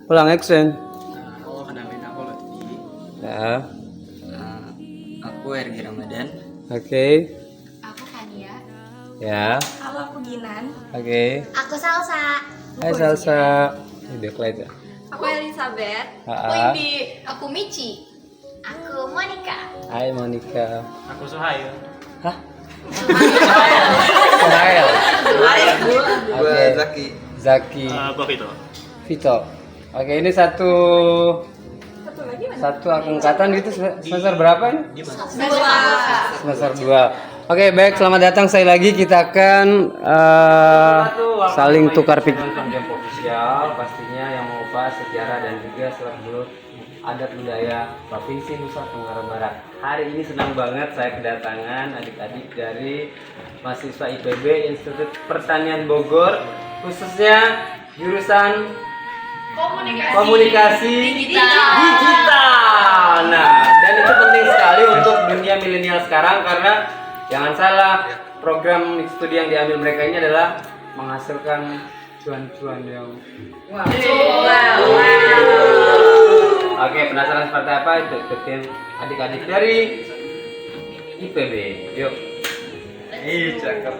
Ulang action. Halo, kenalin aku Lutfi. Ya. Aku Ergi Ramadan. Oke. Aku Kania. Ya. Aku Ginan. Oke. Aku Salsa. Hai Salsa. Udah kelihatan ya. Aku Elizabeth. Aku Indi. Aku Michi. Aku Monica. Hai Monica. Aku Suhail. Hah? Suhail. Oke. Zaki. Zaki. Aku Vito. Vito. Oke, ini satu angkatan gitu semester berapa ini? Semester 2. Oke, baik, selamat datang sekali lagi. Kita akan saling tukar pikiran jam ofisial pastinya yang mengubah sejarah dan juga seluk-beluk adat budaya Provinsi Nusa Tenggara Barat. Hari ini senang banget saya kedatangan adik-adik dari mahasiswa IPB Institut Pertanian Bogor, khususnya jurusan komunikasi digital. Nah, dan itu penting sekali untuk dunia milenial sekarang karena jangan salah, program studi yang diambil mereka ini adalah menghasilkan cuan-cuan yang Oke, penasaran seperti apa? Itu ikutin adik-adik dari IPB. Yuk. Cakep.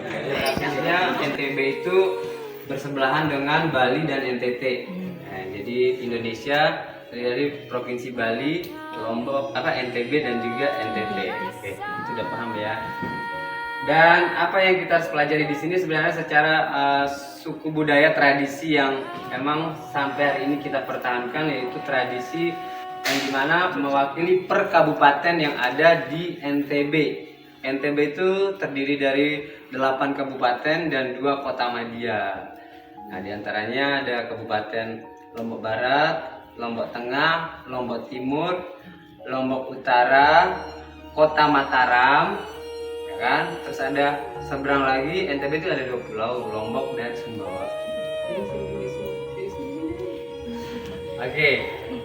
Artinya NTB itu bersebelahan dengan Bali dan NTT. Nah, jadi Indonesia dari Provinsi Bali, Lombok, NTB dan juga NTT. Oke, sudah paham ya. Dan apa yang kita harus pelajari di sini sebenarnya secara suku budaya tradisi yang emang sampai hari ini kita pertahankan, yaitu tradisi yang dimana mewakili per kabupaten yang ada di NTB. NTB itu terdiri dari 8 kabupaten dan 2 kota madya. Nah, diantaranya ada Kabupaten Lombok Barat, Lombok Tengah, Lombok Timur, Lombok Utara, Kota Mataram, ya kan? Terus ada seberang lagi NTB itu ada 2 pulau, Lombok dan Sumbawa. Oke,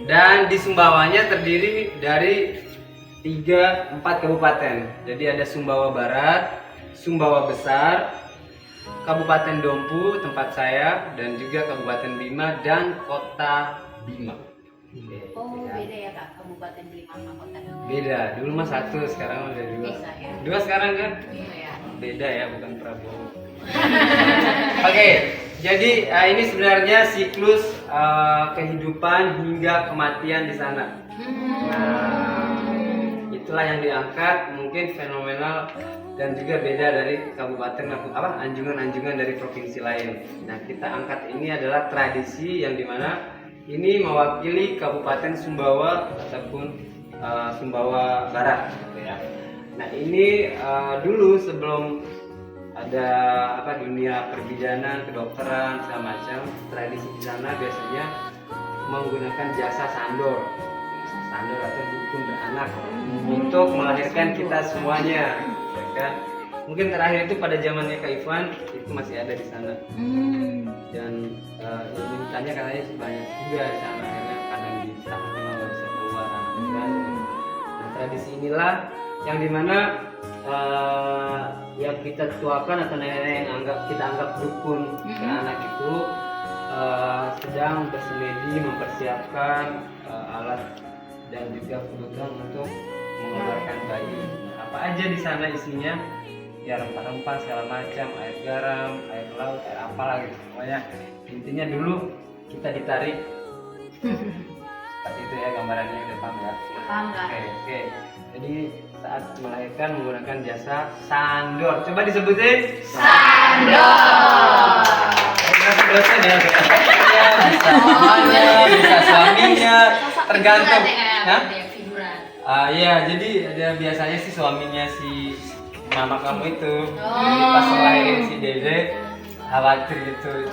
dan di Sumbawanya terdiri dari 3-4 kabupaten. Jadi ada Sumbawa Barat, Sumbawa Besar, Kabupaten Dompu tempat saya, dan juga Kabupaten Bima dan Kota Bima. Oh, beda ya Kak, Kabupaten Bima sama Kota. Beda, dulu mah 1, sekarang udah 2. Bisa ya? 2 sekarang kan? Iya ya. Beda ya, bukan Prabowo. Oke, jadi ini sebenarnya siklus kehidupan hingga kematian di sana. Nah, itulah yang diangkat, mungkin fenomenal dan juga beda dari kabupaten anjungan-anjungan dari provinsi lain. Nah, kita angkat ini adalah tradisi yang dimana ini mewakili Kabupaten Sumbawa ataupun Sumbawa Barat, gitu ya. Nah, ini dulu sebelum ada dunia perbidanan, kedokteran segala macam, tradisi di sana biasanya menggunakan jasa sandor atau dukun beranak untuk melahirkan kita semuanya, ya kan? Mungkin terakhir itu pada zamannya Kak Ivan itu masih ada di sana. Dan mintanya katanya banyak juga di sana, karena kadang ditahan nggak bisa keluar kan. Nah, tradisi inilah yang dimana yang kita tuakan atau nenek yang kita anggap dukun ke anak itu sedang bersemedi mempersiapkan alat dan juga kebutuhan untuk mengeluarkan bayi. Apa aja di sana isinya? Ya rempah-rempah segala macam, air garam, air laut, air apalah gitu. Pokoknya intinya dulu kita ditarik. Seperti itu ya gambarannya, udah paham ya? Paham Kak. Oke. Jadi saat melahirkan menggunakan jasa sandor. Coba disebutin. Sandor. Dosen ya. Ya, bisa mamanya, bisa suaminya, tergantung. Hah? Iya, jadi ada biasanya sih suaminya si mama kamu itu. Jadi pas ngelahirin si Dede khawatir itu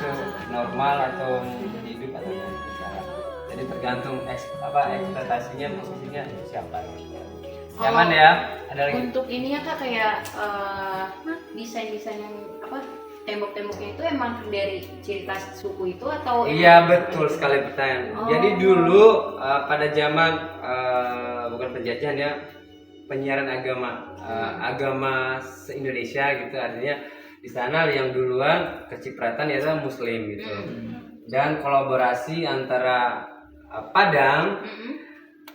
normal atau hidup atau tidak. Jadi tergantung ekspektasinya, posisinya siapa. Nyaman ya? Ada lagi? Untuk ini ya Kak, kayak desain-desain yang tembok-temboknya itu emang dari ciri khas suku itu atau? Iya, betul sekali pertanyaan. Jadi dulu pada zaman bukan penjajahan ya, penyiaran agama se-Indonesia gitu, artinya di sana yang duluan kecipratan yaitu Muslim gitu. Dan kolaborasi antara Padang, Mm-mm.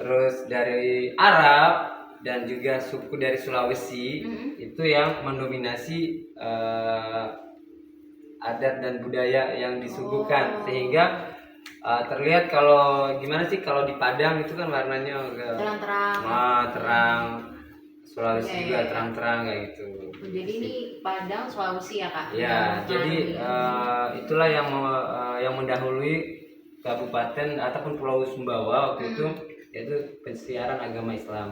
terus dari Arab dan juga suku dari Sulawesi itu yang mendominasi adat dan budaya yang disuguhkan sehingga terlihat kalau gimana sih kalau di Padang itu kan warnanya agak Terang-terang. terang, Sulawesi Oke. juga terang-terang kayak gitu. Jadi ini Padang Sulawesi ya kak? Ya, jadi itulah yang mendahului kabupaten ataupun Pulau Sumbawa waktu itu yaitu pensiaran agama Islam.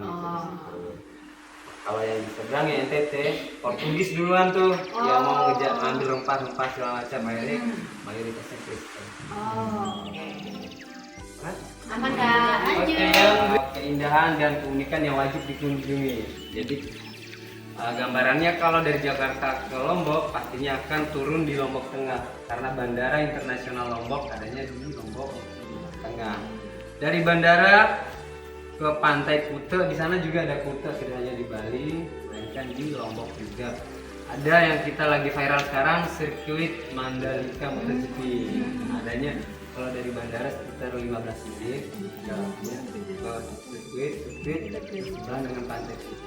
Kalau yang di seberang ya NTT, Portugis duluan tuh yang mau ngambil rempah-rempah segala macam, akhirnya mayoritasnya Kristen. Kan? Aman kak, Oke, lanjut. yang keindahan dan keunikan yang wajib dikunjungi. Jadi gambarannya kalau dari Jakarta ke Lombok pastinya akan turun di Lombok Tengah karena Bandara Internasional Lombok adanya di Lombok Tengah. Dari bandara ke pantai Kuta, di sana juga ada Kuta, tidak hanya di Bali, melainkan di Lombok juga. Ada yang kita lagi viral sekarang, sirkuit Mandalika MotoGP. Adanya kalau dari bandara sekitar 15 menit jaraknya ke sirkuit sebelah dengan pantai Kuta.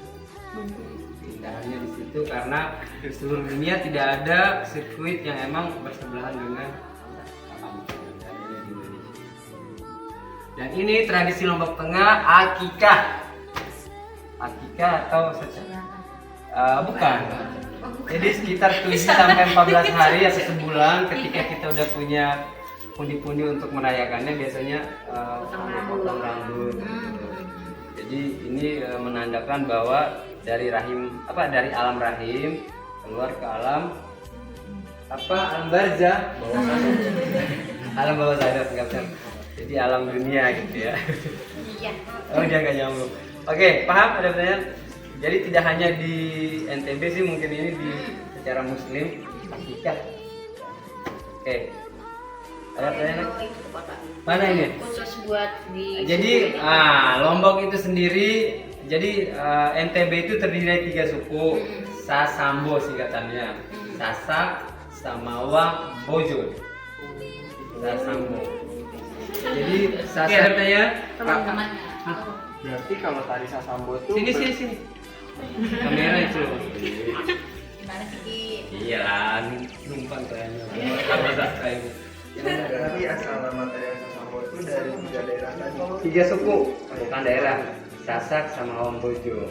Keindahannya di situ karena di seluruh dunia tidak ada sirkuit yang emang bersebelahan dengan pantai. Adanya di Indonesia. Dan ini tradisi Lombok Tengah, akikah. Akikah atau bukan. Jadi sekitar 7 sampai 14 hari atau sebulan ketika kita udah punya pundi-pundi untuk merayakannya biasanya potong rambut. Jadi ini menandakan bahwa dari dari alam rahim keluar ke alam alam barzah, alam bawah sadar nggak benar. Jadi alam dunia gitu ya. Iya. Oh dia nggak nyambung. Oke, paham ada pertanyaan? Jadi tidak hanya di NTB sih, mungkin ini di secara muslim akikah. Oke. Ada pertanyaan? Mana ini? Khusus buat di. Jadi Lombok itu sendiri, jadi NTB itu terdiri dari 3 suku, Sasambo singkatannya, Sasak, Samawa, Bojo. Sasambo. Jadi Sasaknya Teman-teman. Berarti kalau tari Sasambo itu sini. Kamera itu. Gimana sih Ki? Iya lah, numpang kayaknya. Apa subscribe? Tapi asal materi Sasambo itu dari 3 daerah tadi. 3 suku, bukan daerah, Sasak sama Wambojo.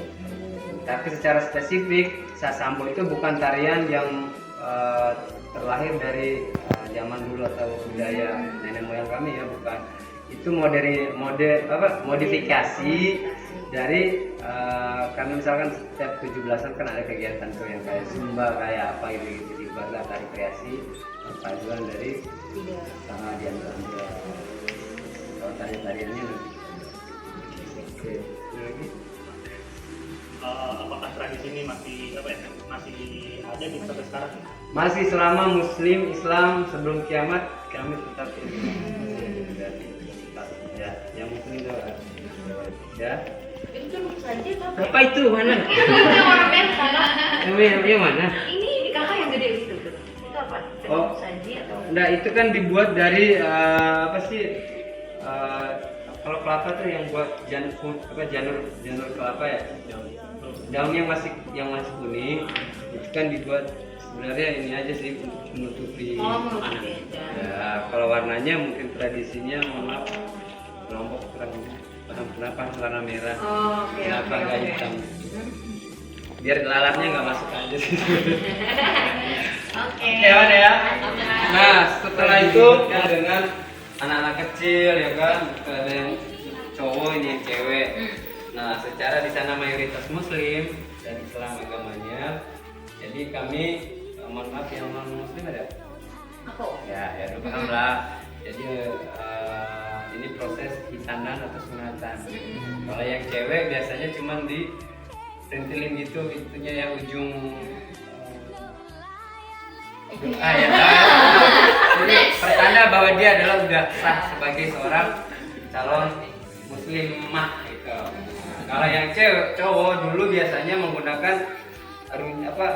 Tapi secara spesifik, Sasambo itu bukan tarian yang terlahir dari zaman dulu atau budaya nenek moyang kami ya, bukan. Itu modifikasi dari karena misalkan setiap 17-an kan ada kegiatan tuh yang kayak zumba kayak apa gitu jadi baru tari kreasi perpaduan dari sama diantara kalau tariannya lebih. Oke, lagi. Apakah tradisi ini masih ada gitu sampai sekarang? Masih selama Muslim Islam sebelum kiamat kami tetap ya yang Muslim itu ya. Itu saja kak. Apa itu mana? Itu warna merah. Yang mana? Ini di kakak yang gede itu. Itu apa? Oh. Saji atau? Nah itu kan dibuat dari apa sih? Kalau kelapa tuh yang buat janur kelapa ya. Daun yang masih kuning itu kan dibuat sebenarnya ini aja sih untuk menutupi makanan. Ya kalau warnanya mungkin tradisinya mohon maaf Lombok kurang paham kenapa warna merah. Kenapa nggak hitam? Biar lalatnya nggak masuk aja sih. Oke. Oke, mana ya? Nah, setelah itu ya dengan anak-anak kecil ya kan, ada yang cowok ini yang cewek. Nah, secara di sana mayoritas Muslim dan Islam agamanya. Jadi kami mohon maaf yang non Muslim ada? Aku. Ya udah paham lah. Jadi ini proses hitanan atau sunatan. Kalau yang cewek biasanya cuma di sentilin gitu, itunya ya ujung ya. Jadi pertanda bahwa dia adalah udah sah sebagai seorang calon muslimah gitu. Kalau yang cowok dulu biasanya menggunakan apa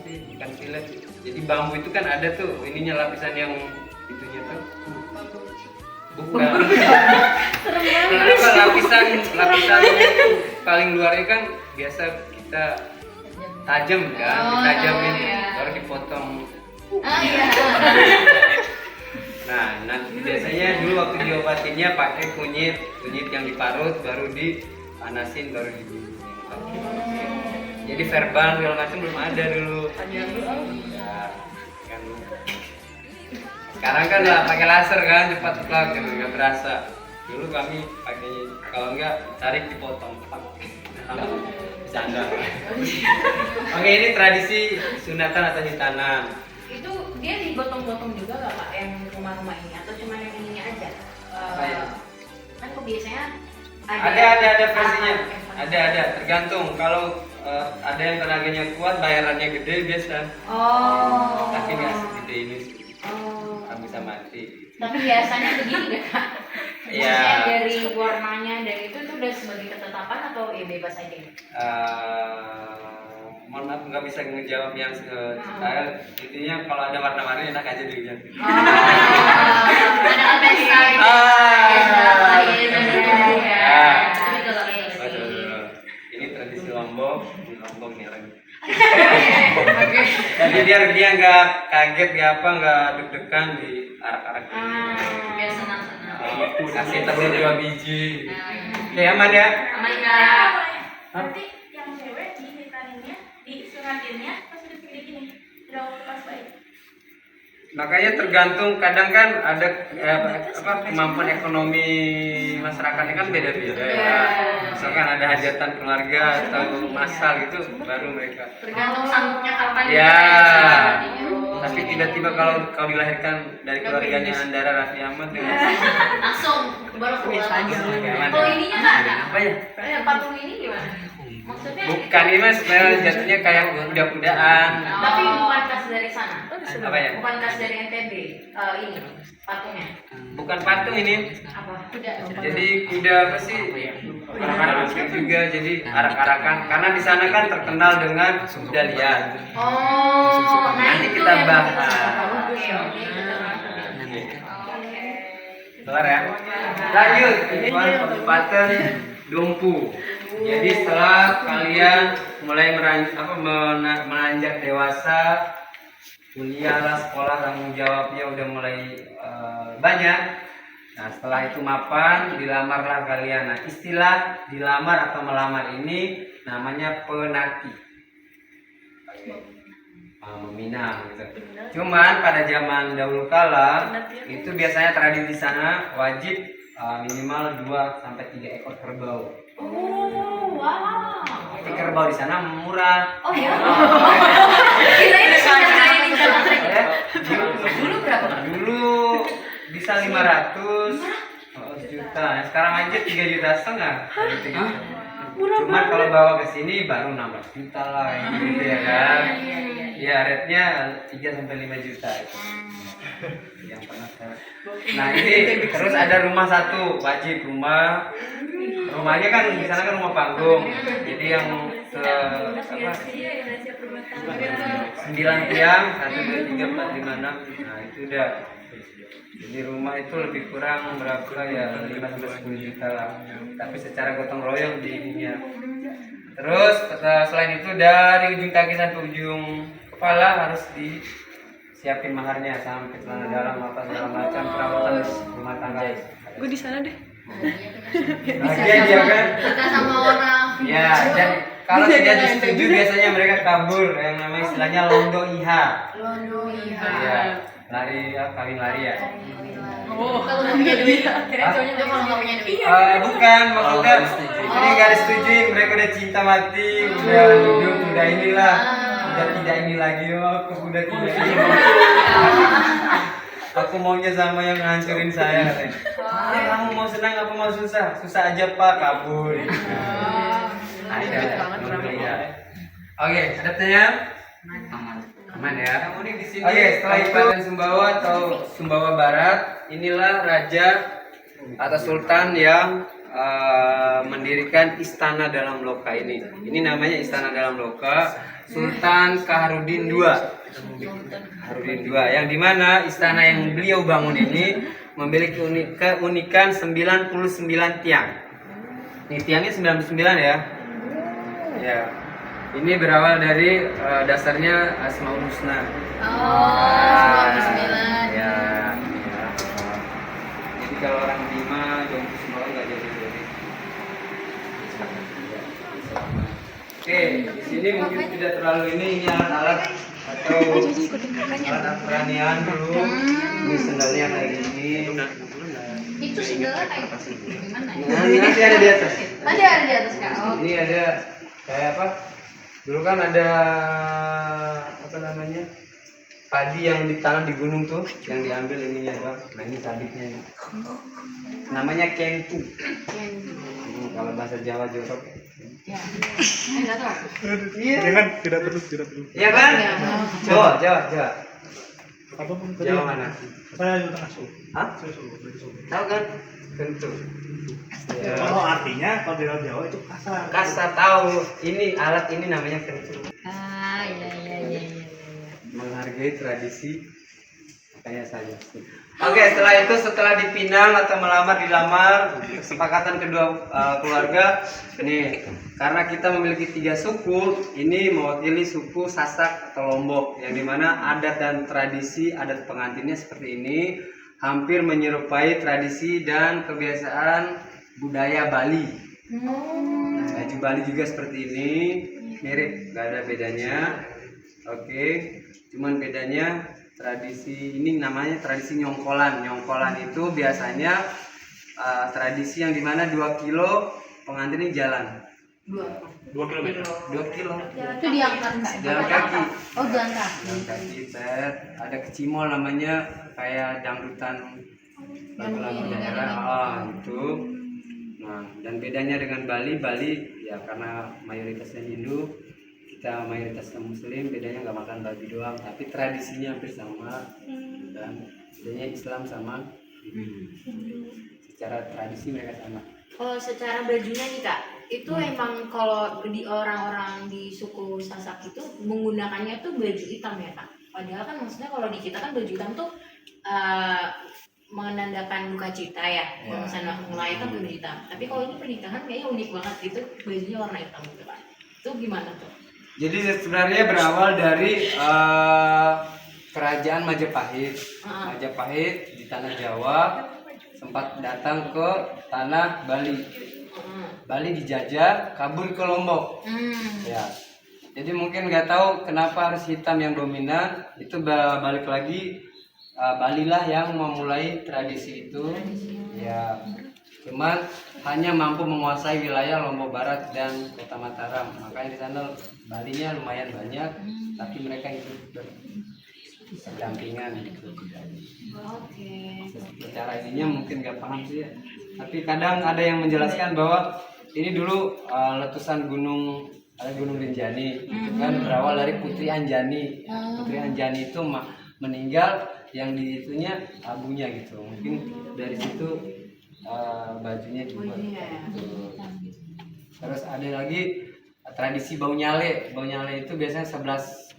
sih bukan silet. Jadi bambu itu kan ada tuh ininya lapisan yang itunya tuh Bukan. Kenapa lapisan paling luarnya kan biasa kita tajam kan, ditajamin baru dipotong. Iya. Nah, nanti biasanya dulu waktu diobatinnya pakai kunyit yang diparut baru dipanasin baru digulung. Jadi verbal segala macam belum ada dulu. Ya, kan. Sekarang kan lah pakai laser kan cepat gitu, nggak berasa. Dulu kami pakai kalau nggak tarik dipotong. Bercanda. Oke, ini tradisi sunatan atau hitanan. Itu dia digotong-gotong juga nggak Pak yang rumah-rumah ini atau cuma yang ininya aja? Kan kok biasanya Ada versinya. Ada tergantung. Kalau ada yang tenaganya kuat, bayarannya gede biasa. Oh. Tapi nggak segede ini, Oh. kan bisa mati. Tapi biasanya begini gak Kak? Iya. Maksudnya dari warnanya dari itu udah sebagai ketetapan atau ya bebas aja? Mohon maaf nggak bisa ngejawab yang detail. Intinya kalau ada warna-warni enak aja dilihat. Ada pesta gitu. Betul. Ini tradisi Lombok, di Lombok nih lagi. Jadi biar dia nggak kaget, nggak deg-degan di arak-arak. Biar senang-senang. Kasih telur 2 biji. Oke, aman ya? Aman Kak. Nanti yang cewek dihitaninnya, disunatinnya pas udah gede gini, udah pas baik. Makanya tergantung, kadang kan ada kemampuan ekonomi masyarakatnya kan beda-beda ya. Misalkan ada hajatan keluarga atau masal gitu baru mereka. Tergantung sanggupnya kapan. Ya. Oh. Tapi tiba-tiba kalau dilahirkan dari keluarganya Andara Raffi Ahmad dengan Langsung baru keluar. Gimana? Kalau ininya nggak ada. Apa ya? Patung ini gimana? Maksudnya? Bukan, ini mas sebenarnya jatuhnya kayak kuda-kudaan. Tapi bukan khas dari sana. Apa ya? Bukan khas dari NTB. Ini patungnya. Bukan patung ini. Apa? Kuda. Jadi kuda apa sih? Anak-anak juga jadi arak-arakan karena di sana kan terkenal dengan kuda liar. Oh, Nanti itu kita yang bahas. Oke. Kelar ya. Lanjut, ini Kabupaten Dumpu. Jadi setelah kalian mulai menanjak dewasa, kuliah lah, sekolah, tanggung jawabnya udah mulai banyak. Nah setelah itu mapan, dilamarlah kalian. Nah istilah dilamar atau melamar ini namanya penati. Meminang gitu. Cuman pada zaman dahulu kala itu biasanya tradisi di sana wajib minimal 2 sampai 3 ekor kerbau. Oh, wow. Jadi kerbau di sana murah. Oh ya. Kita ini sekarang ini jalan Ya, dulu berapa? dulu bisa 500 juta. Nah, sekarang aja 3,5 juta. Cuman kalau bawa ke sini baru 16 juta lah gitu ya kan. Ya rate-nya 3 sampai 5 juta itu. Yang pernah saya. Nah, ini terus ada rumah satu, wajib rumah. Rumahnya kan di sana kan rumah panggung. Jadi yang ke apa? 9 tiang, 1 2 3 4 5 6. Nah, itu udah. Jadi rumah itu lebih kurang berapa ya, 5 sampai 10 juta lah. Tapi secara gotong royong di ininya. Terus selain itu dari ujung kaki sampai ujung kepala harus disiapin maharnya sampai celana dalam apa segala macam perabotan rumah tangga. Gue di sana deh. Bahagia dia kan? Kita sama orang. Ya, dan kalau tidak disetujui biasanya mereka kabur yang namanya istilahnya londo iha. Londo iya. Ya, lari kawin lari ya. Oh, kalau nggak punya duit. Hah? Itu kalau nggak punya duit. Bukan, maksudnya ini nggak disetujui, mereka udah cinta mati, udah hidup, udah inilah, udah tidak ini lagi, aku udah tidak ini. Aku maunya sama yang ngancurin saya. Kamu mau senang apa mau susah? Susah aja pak, kabur. Nah, ya. Oke, ada pertanyaan? Aman ya. Oke, setelah itu Sumbawa atau Sumbawa Barat, inilah raja atau sultan yang mendirikan istana dalam loka ini. Ini namanya istana dalam loka Sultan Kaharudin II. Kaharudin II, yang dimana istana yang beliau bangun ini memiliki keunikan 99 tiang. Ini tiangnya 99 ya. Ya. Ini berawal dari dasarnya Asmaul Husna. Oh, bismillah. Ya. Jadi kalau orang lima jangan semua nggak jadi. Oke, di sini mungkin tidak terlalu ini alat-alat atau alat peranian dulu. Ini sendalnya kayak gini. Itu segala kayak gimana ya? Nah, ini nanti ada di atas. Ada di atas Kak. Oh. Ini ada kayak apa? Dulu kan ada apa namanya? Padi yang ditanam di gunung tuh, yang diambil ininya bang. Nah ini sabitnya. Namanya kentu. Kalau bahasa Jawa jorok. Ya. Enggak tahu. Iya. Jangan, tidak perlu. Iya kan? Iya. Jawa. Apa pun Jawa mana? Saya di tengah suku. Hah? Tahu kan? Kentu. Ya. Kalau artinya kalau di Jawa itu kasar. Kasar tahu. Ini alat ini namanya kentu. Iya. Menghargai tradisi kayak saya. Oke, setelah dipinang atau dilamar, kesepakatan kedua keluarga. Nih, karena kita memiliki 3 suku, ini mewakili suku Sasak atau Lombok, yang dimana adat dan tradisi adat pengantinnya seperti ini, hampir menyerupai tradisi dan kebiasaan budaya Bali. Nah, baju Bali juga seperti ini, mirip, nggak ada bedanya. Oke, cuman bedanya tradisi ini namanya tradisi nyongkolan. Nyongkolan itu biasanya tradisi yang dimana 2 kilo pengantin ini jalan. 2 kilometer. 2 kilo. Itu diangkat Kak. Jalan kaki. Oh, jalan kaki. Jalan kaki, set. Ada kecimol namanya kayak dangdutan lagu-lagu daerah. Itu. Nah, dan bedanya dengan Bali ya karena mayoritasnya Hindu, kita mayoritas Muslim, bedanya nggak makan babi doang, tapi tradisinya hampir sama, dan bedanya Islam sama secara tradisi mereka sama. Kalau secara bajunya nih Kak, itu emang kalau di orang-orang di suku Sasak itu menggunakannya tuh baju hitam ya Kak? Padahal kan maksudnya kalau di kita kan baju hitam tuh menandakan duka cita ya. Kalau misalnya mulai kan baju hitam. Tapi kalau ini pernikahan kayaknya unik banget gitu, bajunya warna hitam gitu Kak. Itu gimana tuh? Jadi sebenarnya berawal dari kerajaan Majapahit. Majapahit di tanah Jawa sempat datang ke tanah Bali. Bali dijajah, kabur ke Lombok. Ya. Jadi mungkin nggak tahu kenapa harus hitam yang dominan. Itu balik lagi Bali lah yang memulai tradisi itu. Ya. Cuman hanya mampu menguasai wilayah Lombok Barat dan Kota Mataram. Makanya di sana Balinya lumayan banyak, tapi mereka itu berdampingan gitu. Oke. Secara ininya mungkin nggak paham sih ya. Tapi kadang ada yang menjelaskan bahwa ini dulu letusan gunung Rinjani, itu kan berawal dari Putri Anjani. Putri Anjani itu meninggal, yang di itunya abunya gitu. Mungkin dari situ bajunya dibuat. Terus ada lagi tradisi bau nyale. Bau nyale itu biasanya 11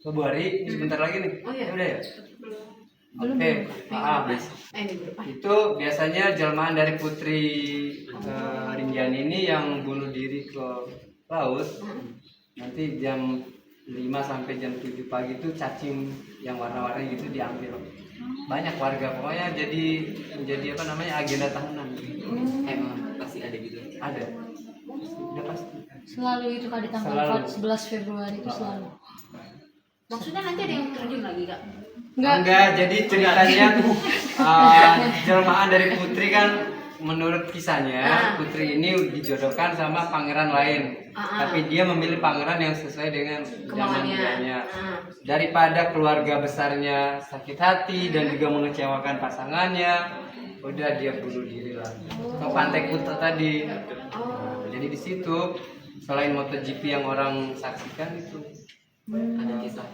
Februari, sebentar lagi nih. Oh iya. Udah ya? Oke, itu biasanya jelmaan dari Putri Rinjani ini yang bunuh diri ke laut. Nanti jam 5 sampai jam 7 pagi itu cacing yang warna-warni gitu diambil. Banyak warga pokoknya menjadi apa namanya agenda tahunan. Emang pasti ada gitu. Ada. Udah pasti. Selalu itu Kak di tanggal 11 Februari itu selalu. Maksudnya nanti ada yang terjun lagi Kak? Enggak, jadi ceritanya jelmaan dari Putri kan menurut kisahnya Putri ini dijodohkan sama pangeran lain. Tapi dia memilih pangeran yang sesuai dengan zamannya. Daripada keluarga besarnya sakit hati dan juga mengecewakan pasangannya, udah dia bunuh diri lah ke Pantai Kuta tadi. Jadi di situ selain MotoGP yang orang saksikan itu ada kisah.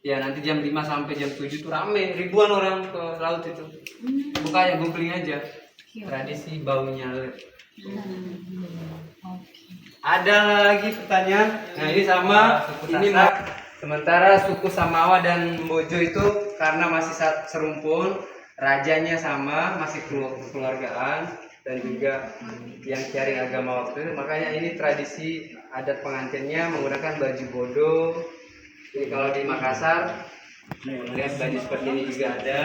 Ya nanti jam 5 sampai jam 7 tuh rame, ribuan orang ke laut itu. Bukanya googling aja. Tradisi bau nyale. Ada lagi pertanyaan. Nah ini sama ini Sementara suku Samawa dan Bojo itu karena masih serumpun, rajanya sama, masih kekeluargaan, dan juga yang sharing agama waktu itu. Makanya ini tradisi adat pengantinnya menggunakan baju bodo. Jadi kalau di Makassar lihat baju seperti ini juga ada,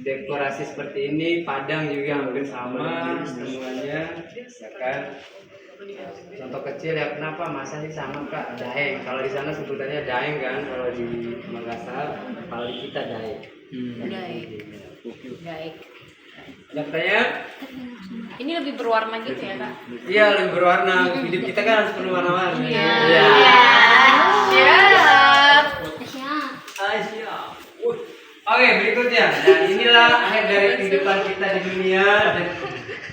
dekorasi seperti ini, Padang juga hampir sama semuanya, ya kan. Contoh kecil ya, kenapa masa sih sama Kak? Daeng. Kalau di sana sebutannya daeng kan, kalau di Makassar, kalau di kita daeng. Baik. Ada pertanyaan? Ini lebih berwarna gitu ya kak? Iya, lebih berwarna. Hidup kita kan harus penuh warna-warni. Iya. Siap. Oke, berikutnya. Dan inilah akhir dari kehidupan kita di dunia. Dan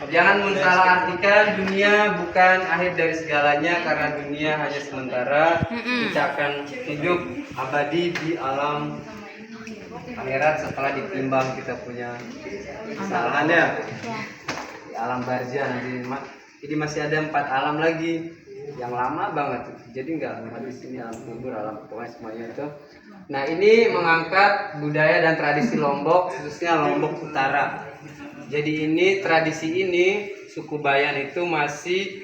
jangan mensalahartikan, dunia bukan akhir dari segalanya, karena dunia hanya sementara. Kita akan hidup abadi di alam akhirat setelah ditimbang kita punya kesalahan ya. Di alam barzah nanti jadi masih ada 4 alam lagi yang lama banget. Jadi nggak habis ini alam kubur, alam pokoknya semuanya itu. Nah ini mengangkat budaya dan tradisi Lombok, khususnya Lombok Utara. Jadi ini tradisi ini suku Bayan itu masih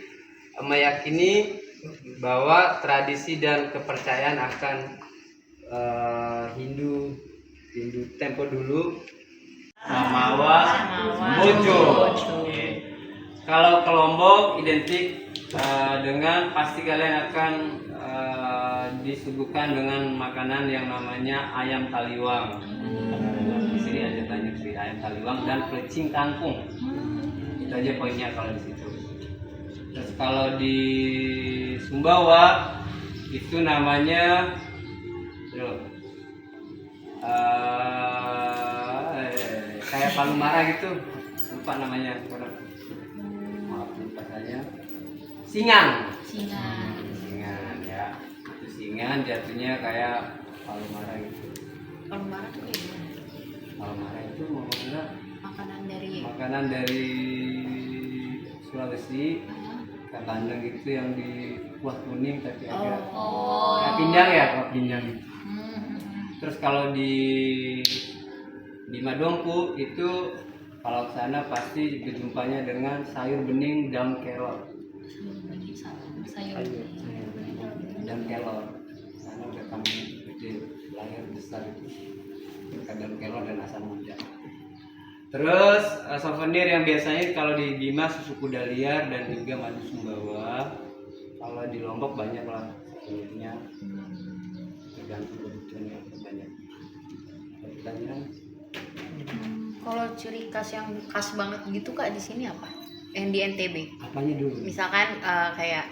meyakini bahwa tradisi dan kepercayaan akan Hindu tempo dulu, Samawa, Bojo. Kalau ke Lombok identik dengan pasti kalian akan disuguhkan dengan makanan yang namanya ayam taliwang. Di sini ada banyak sih ayam taliwang dan pelecing kangkung. Itu aja poinnya kalau di situ. Terus kalau di Sumbawa itu namanya kayak palu mara gitu, lupa namanya. Maaf lupa saya. Singan ya. Itu singan jatuhnya kayak palu mara gitu. Palu mara tuh kayak gimana? Palu mara itu maksudnya makanan dari Sulawesi, kayak bandeng gitu yang di kuah kuning tapi agak kayak pindang ya, kuah pindang gitu. Terus kalau di Madongku itu kalau ke sana pasti berjumpanya dengan sayur bening daun kelor. Daun kelor. Sana udah kami gede, lahir besar itu. Daun kelor dan asam muda. Terus souvenir yang biasanya kalau di Bima susu kuda liar dan juga madu Sumbawa. Kalau di Lombok banyak lah souvenirnya. Tergantung kebutuhannya banyak. Pertanyaan? Kalau ciri khas yang khas banget gitu kak di sini apa? Yang di NTB? Apanya dulu? Misalkan kayak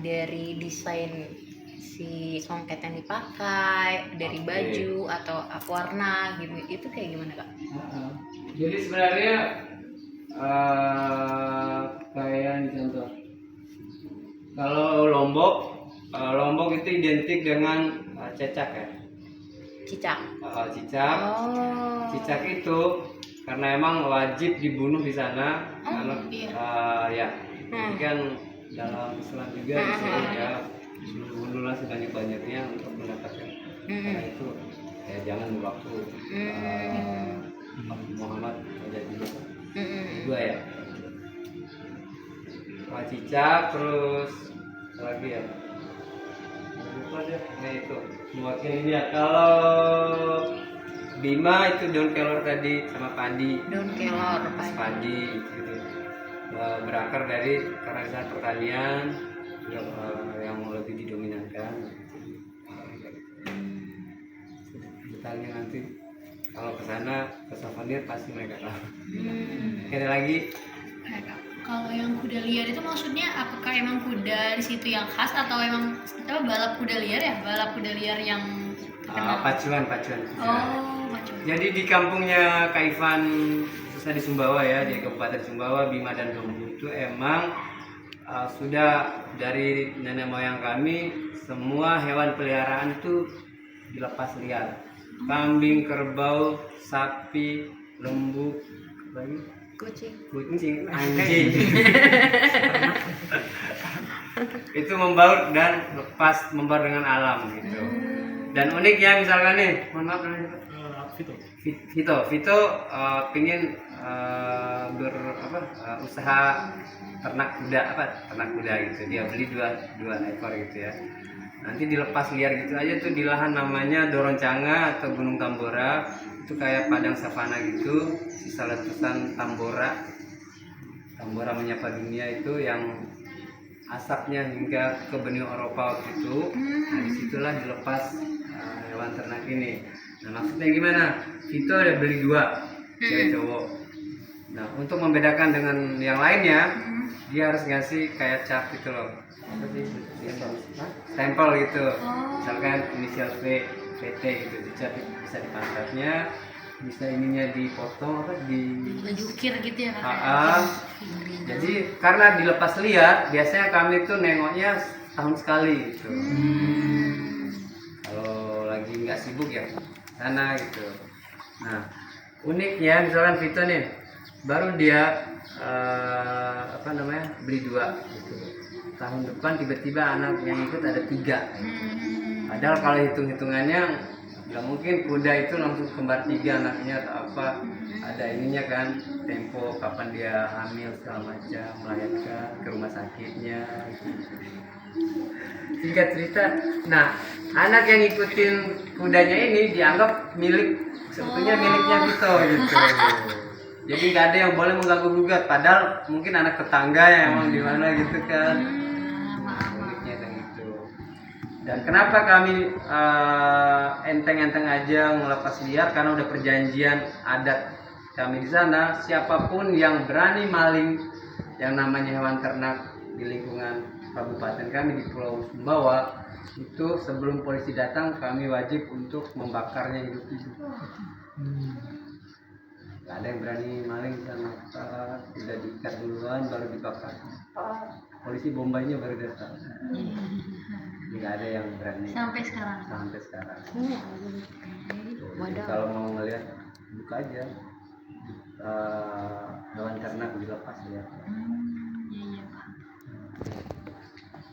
dari desain si songket yang dipakai, dari baju atau warna gitu, itu kayak gimana kak? Jadi sebenarnya kayak contoh, kalau Lombok itu identik dengan cecak ya. Cicak. Cicak. Cicak itu karena emang wajib dibunuh di sana. Karena ya, ini kan dalam Islam juga disuruh ya bunuhlah sebanyak-banyaknya untuk mendapatkan. Karena itu ya jangan waktu Muhammad jadi dua ya. Cicak terus apa lagi ya. Nah itu mewakili ini ya. Kalau Bima itu daun kelor tadi sama padi. Daun kelor, padi gitu. Berakar dari karena saat pertanian yang lebih didominankan. Detailnya nanti kalau ke sana ke souvenir pasti mereka tahu. Ada lagi? Kalau yang kuda liar itu maksudnya apakah emang kuda di situ yang khas atau emang balap kuda liar ya? Balap kuda liar yang pacuan. pacuan. Jadi di kampungnya Kak Ivan, khususnya di Sumbawa ya, di Kabupaten Sumbawa, Bima dan Dombu itu emang sudah dari nenek moyang kami semua hewan peliharaan itu dilepas liar. Kambing, kerbau, sapi, lembu, kucing, anjing. itu membaur dan lepas membaur dengan alam gitu. Dan uniknya misalkan nih, mohon maaf namanya Vito. Vito pingin usaha ternak kuda gitu. Dia beli dua ekor gitu ya. Nanti dilepas liar gitu aja tuh di lahan namanya Doroncanga atau Gunung Tambora. Itu kayak padang savana gitu, sisa letusan Tambora menyapa dunia itu yang asapnya hingga ke benua Eropa waktu itu. Nah disitulah dilepas hewan ternak ini. Nah maksudnya gimana? Vito ada beli 2 cewek cowok. Nah untuk membedakan dengan yang lainnya, dia harus ngasih kayak cap gitu loh. Apa sih? Stempel gitu. Misalkan inisial P, PT gitu, dicap bisa di pantatnya, bisa ininya dipotong Jukir gitu ya kan? Jadi karena dilepas liar, biasanya kami tuh nengoknya tahun sekali gitu. Kalau lagi nggak sibuk ya sana gitu. Nah uniknya misalkan Vito nih, baru dia beli 2 gitu. Tahun depan tiba-tiba anak yang ikut ada 3. Padahal kalau hitung-hitungannya nggak mungkin kuda itu langsung kembar 3 anaknya atau apa. Ada ininya kan, tempo kapan dia hamil segala macam, melahirkan, ke rumah sakitnya. Singkat cerita, nah anak yang ngikutin kudanya ini dianggap sebetulnya miliknya Vito gitu. Jadi nggak ada yang boleh mengganggu gugat, padahal mungkin anak tetangga yang emang di mana gitu kan. Uniknya kan gitu. Dan kenapa kami enteng-enteng aja melepas liar, karena udah perjanjian adat kami di sana, siapapun yang berani maling yang namanya hewan ternak di lingkungan kabupaten kami di Pulau Sumbawa, itu sebelum polisi datang kami wajib untuk membakarnya hidup-hidup. Gak ada yang berani maling di sana, udah diikat duluan baru dibakar. Polisi Bombaynya baru datang. Tidak ada yang berani Sampai sekarang. Jadi kalau mau ngeliat buka aja hewan ternak dilepas ya.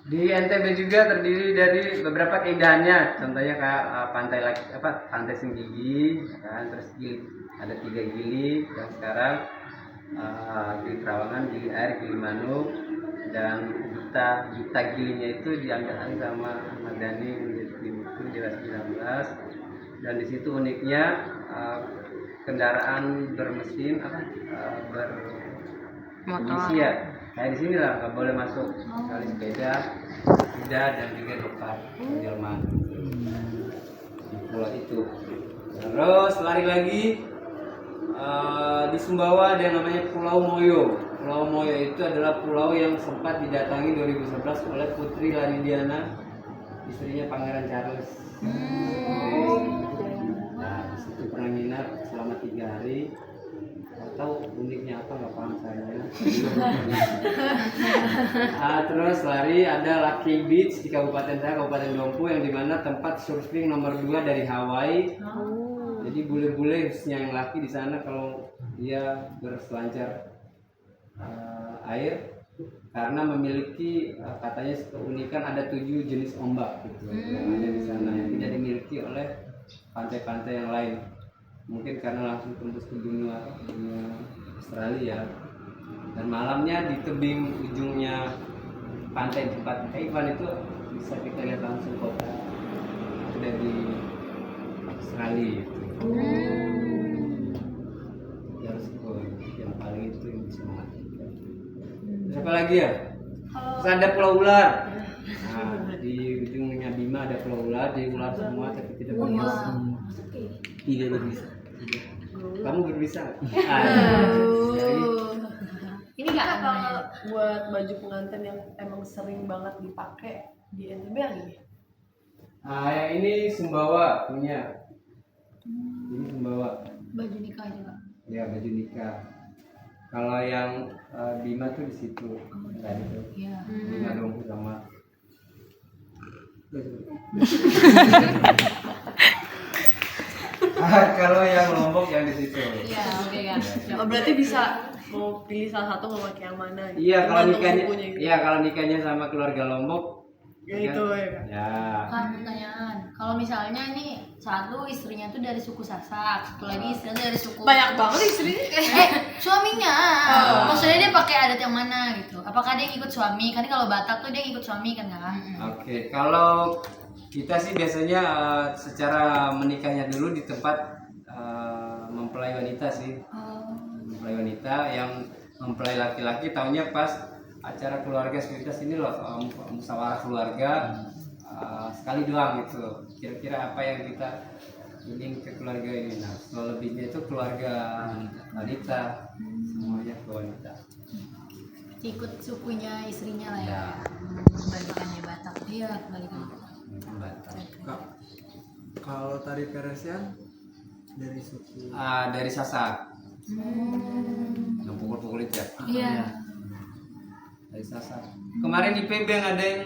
Di NTB juga terdiri dari beberapa keindahannya, contohnya kayak pantai Senggigi, kan, terus ada 3 gili yang sekarang gili Trawangan, gili air, gili manuk, dan juta gilinya itu diambil alih sama Ahmad Dhani menjadi itu di 19. Dan di situ uniknya kendaraan bermesin beremisi ya, kayak di sini lah nggak boleh masuk, kali sepeda, kuda dan juga dokter Jerman di pulau itu. Terus lari lagi di Sumbawa ada yang namanya Pulau Moyo. Pulau Moyo itu adalah pulau yang sempat didatangi 2011 oleh Putri Lanidiana, istrinya Pangeran Charles. Nah, di situ pernah nginap selama 3 hari. Nggak tahu uniknya apa, nggak paham saya. Terus lari ada Lucky Beach di Kabupaten Dompu, yang dimana tempat surfing nomor 2 dari Hawaii. Jadi bule-bule khususnya yang laki di sana kalau dia berselancar air, karena memiliki katanya keunikan ada 7 jenis ombak gitu, yang ada di sana yang tidak dimiliki oleh pantai-pantai yang lain. Mungkin karena langsung tembus ke dunia Australia. Dan malamnya di tebing ujungnya pantai tempat Ivan itu bisa kita lihat langsung kota ada di Australia itu. Ya resiko yang paling itu yang bisa mengatakan. Terus apa lagi ya? Terus ada pulau ular. Nah, di ujungnya Bima ada pulau ular, di ular semua tapi tidak berbisa. Tidak berbisa. Kamu berbisa? Ini nggak Kalau buat baju pengantin yang emang sering banget dipakai di NTB ada nih? Yang ini Sumbawa punya. Ini Sumbawa. Baju nikah juga. Ya, baju nikah. Kalau yang Bima tuh di situ. Tadi tuh. Iya. Bima dong sama. Kalau yang Lombok yang di situ. Iya, oke kan. Oh berarti bisa mau pilih salah satu nggak pakai yang mana gitu. Iya, kalau Tergantung nikahnya, sukunya gitu. iya kalau nikahnya sama keluarga Lombok, Ya itu ya kan. ya. Kan pertanyaan, kalau misalnya nih satu istrinya tuh dari suku Sasak, satu lagi istrinya dari suku Banyak banget istrinya. suaminya. Maksudnya dia pakai adat yang mana gitu? Apakah dia ngikut suami? Kan kalau Batak tuh dia ngikut suami kan kan? Oke, kalau kita sih biasanya secara menikahnya dulu di tempat mempelai wanita sih. Mempelai wanita yang mempelai laki-laki tahunya pas acara keluarga sekuritas ini loh, musyawarah keluarga sekali doang gitu. Kira-kira apa yang kita ingin ke keluarga ini. Nah, selebihnya itu keluarga wanita, semuanya ke wanita. Ikut sukunya istrinya lah ya. Ya. Kebalikannya Batak. Iya, kebalikannya. Batak. Kalau tari peresian dari suku Dari Sasak. Yang pukul-pukul itu ya. Iya. Dari Sasak. Kemarin di PB yang ada yang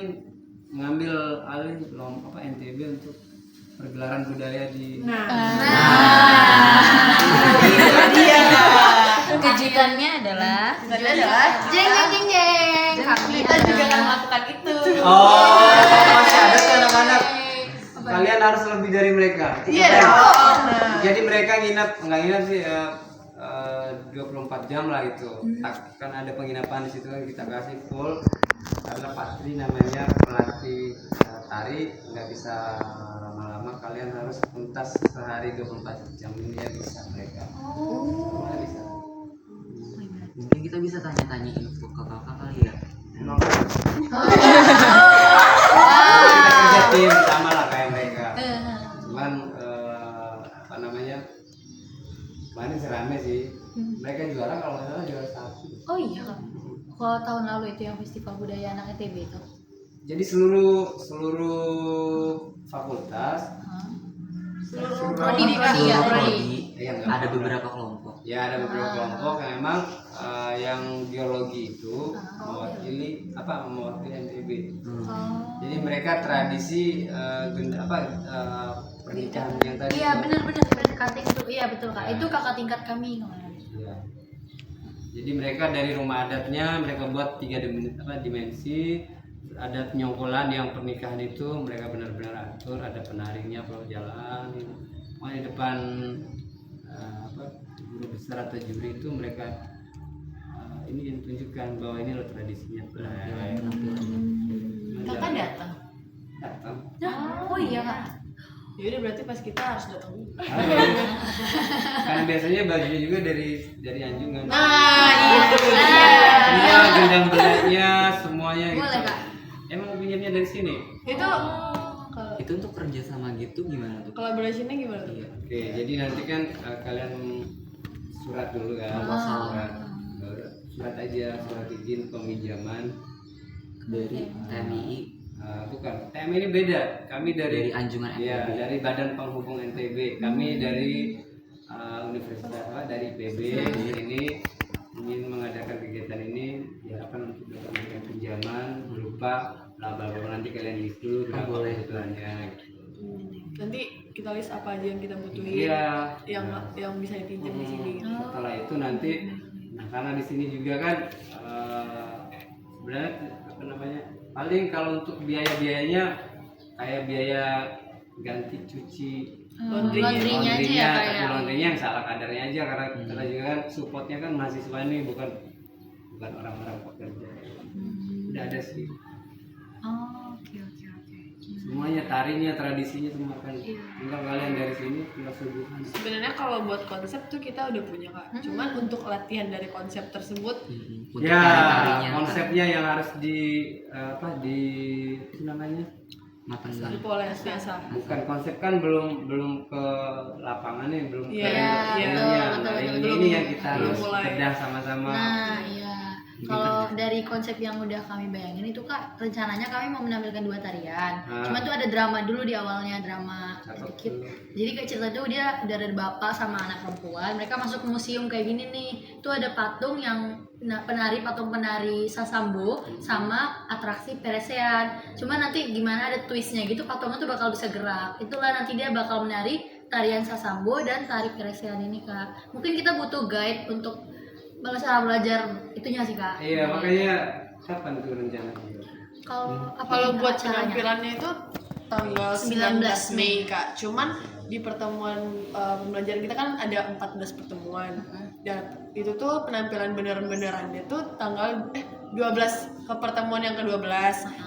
ngambil alih NTB untuk pergelaran budaya di Kejutannya adalah Jeng jeng jeng jeng. kita juga akan melakukan itu. masih ada tuh anak-anak. Kalian harus lebih dari mereka. Iya. Jadi mereka nggak nginap sih 24 jam lah itu. Kan ada penginapan di situ kan kita kasih full. Karena Patri namanya pelatih tari, nggak bisa lama-lama, kalian harus tuntas sehari 24 jam ini ya bisa mereka. Nggak bisa. Mungkin kita bisa tanya-tanya info ke kakak kali ya. Kita kerja tim sama lah kayak mereka. Cuman apa namanya, kemarin serame sih. Mereka juara kalau nggak salah juara 1. Oh iya Kak. Kalau tahun lalu itu yang festival budaya anak ETB itu. Jadi seluruh fakultas Prodi ya, prodi. Ada beberapa kelompok. ya ada beberapa kelompok yang memang yang geologi itu mewakili NTB. Jadi mereka tradisi pernikahan yang tadi. Iya benar-benar cutting itu. Iya betul Kak. Itu kakak tingkat kami kemarin. Ya. Jadi mereka dari rumah adatnya mereka buat 3 dimensi. Adat nyongkolan yang pernikahan itu mereka benar-benar atur, ada penarinya kalau jalan gitu. Di depan guru besar atau juri itu mereka ini yang tunjukkan bahwa ini loh tradisinya. Kakak datang. Oh iya Kak. Ya udah berarti pas kita harus datang. Kan biasanya bajunya juga dari anjungan. Iya. Semua gendang belaknya semuanya gitu. Boleh Kak. Emang pinjamnya dari sini. Itu Itu untuk kerja sama gitu gimana tuh? collaboration-nya gimana tuh? Iya. Oke, jadi nanti kan kalian surat dulu kan. Surat aja, surat izin peminjaman Dari TMI, bukan. TM ini beda. Kami dari dari anjungan ya, FPB. dari Badan Penghubung NTB. Kami dari Universitas dari PB ini ingin mengadakan kegiatan ini diharapkan untuk mendapatkan pinjaman berupa laba nanti kalian itu berapa boleh. kebutuhannya gitu. Nanti kita list apa aja yang kita butuhin. Iya. Yang bisa dipinjam di sini gitu. Setelah itu nanti karena di sini juga kan sebenarnya paling kalau untuk biayanya kayak biaya ganti cuci Laundry-nya aja ya Kak tapi ya. laundrynya yang salah kadarnya aja karena kita juga kan supportnya kan mahasiswa ini bukan orang-orang pekerja. Udah ada sih Oke. semuanya, tarinya, tradisinya semua kan. Tinggal kalian dari sini tinggal suguhan. Sebenarnya kalau buat konsep tuh kita udah punya Kak. Cuman untuk latihan dari konsep tersebut Untuk Ya, tari-tarinya konsepnya yang harus di itu namanya matangkan. dipoles biasa. bukan konsep kan belum ke lapangannya belum ke Iya, ini betul. yang kita harus Mulai. bedah sama-sama. Nah, iya. Kalau dari konsep yang udah kami bayangin itu Kak, rencananya kami mau menampilkan 2 tarian. Cuma tuh ada drama dulu di awalnya, drama sedikit. Jadi kayak cerita tuh dia dari bapak sama anak perempuan, mereka masuk ke museum kayak gini nih. Tuh ada patung yang patung penari Sasambo sama atraksi peresean. Cuma nanti gimana ada twistnya gitu, patungnya tuh bakal bisa gerak. Itulah nanti dia bakal menari tarian Sasambo dan tari peresean ini Kak. Mungkin kita butuh guide untuk cara belajar itunya sih kak. Iya, makanya kapan tuh rencananya? Kalau buat acaranya? penampilannya itu tanggal 19 Mei Kak. Cuman di pertemuan pembelajaran kita kan ada 14 pertemuan. Dan itu tuh penampilan bener-benerannya tuh tanggal 12 ke pertemuan yang ke-12.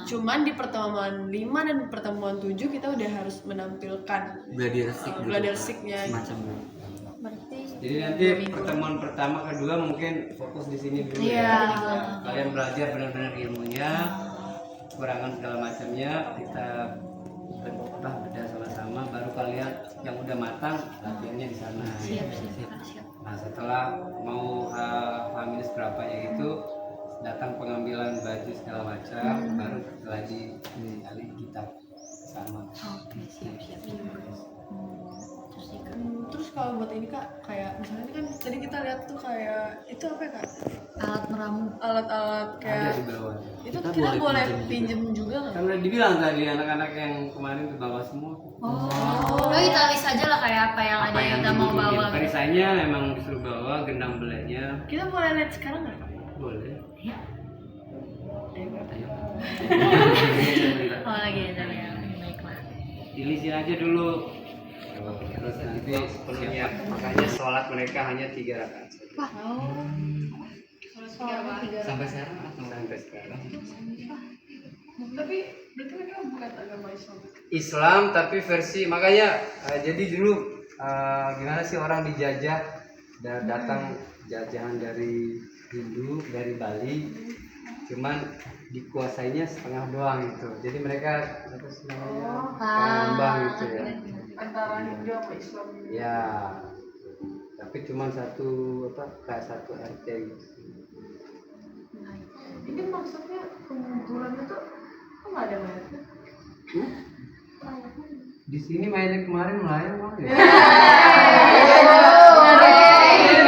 Cuman di pertemuan 5 dan pertemuan 7 kita udah harus menampilkan gladier stick-nya. Semacam Jadi nanti pertemuan pertama kedua mungkin fokus di sini dulu Iya. ya. Kalian belajar benar-benar ilmunya, kekurangan segala macamnya kita beda sama-sama. Baru kalian yang udah matang latihannya di sana. Siap. Nah setelah mau H- berapanya itu datang pengambilan baju segala macam, baru lagi kali kita sama. Oke, siap. Terus nih, Kak. Terus kalau buat ini Kak, kayak misalnya ini kan tadi kita lihat tuh kayak itu apa ya Kak? Alat meramu. Alat-alat Ada kayak di bawah. itu Kita kita boleh boleh pinjem pinjem juga nggak? Karena dibilang tadi anak-anak yang kemarin ke bawah semua. Oh, kita list aja lah kayak apa yang Apa ada yang yang kita mau dibutuhin. bawa. gitu. Perisainya memang disuruh bawa, gendang beletnya Kita boleh lihat sekarang nggak Kak? boleh. Ayo. Oh lagi ada ya, baiklah. Dilisin aja dulu. Terus nanti siap. Makanya sholat mereka hanya 3 rakaat. sampai sekarang atau Sampai sekarang. Tapi berarti mereka bukan agama Islam. Islam tapi versi makanya jadi dulu gimana sih orang dijajah datang jajahan dari Hindu dari Bali cuman dikuasainya setengah doang gitu jadi mereka apa sih namanya ngambang gitu ya Antara Hindu sama Islam. ya tapi cuman satu kayak satu RT gitu. Ini maksudnya penguburannya tuh kok nggak ada mayatnya? Di sini mainnya kemarin melayang bang ya.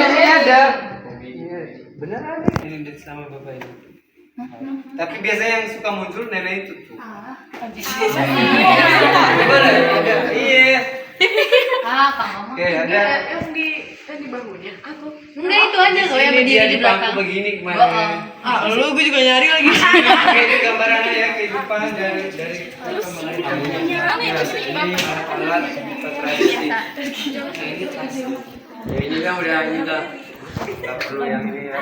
Ini ada. Bener ada ini sama bapak ini. Tapi biasanya yang suka muncul nenek itu tuh. Gimana? Ada. Iya. Kang Oke ada. Yang di bahunya aku. Enggak itu aja loh yang Ini dia berdiri di belakang. pangku begini kemarin. Lu gue juga nyari lagi. Oke ini gambarannya ya kehidupan dari ini alat-alat tradisi. Ya ini kan udah nggak perlu yang ini ya.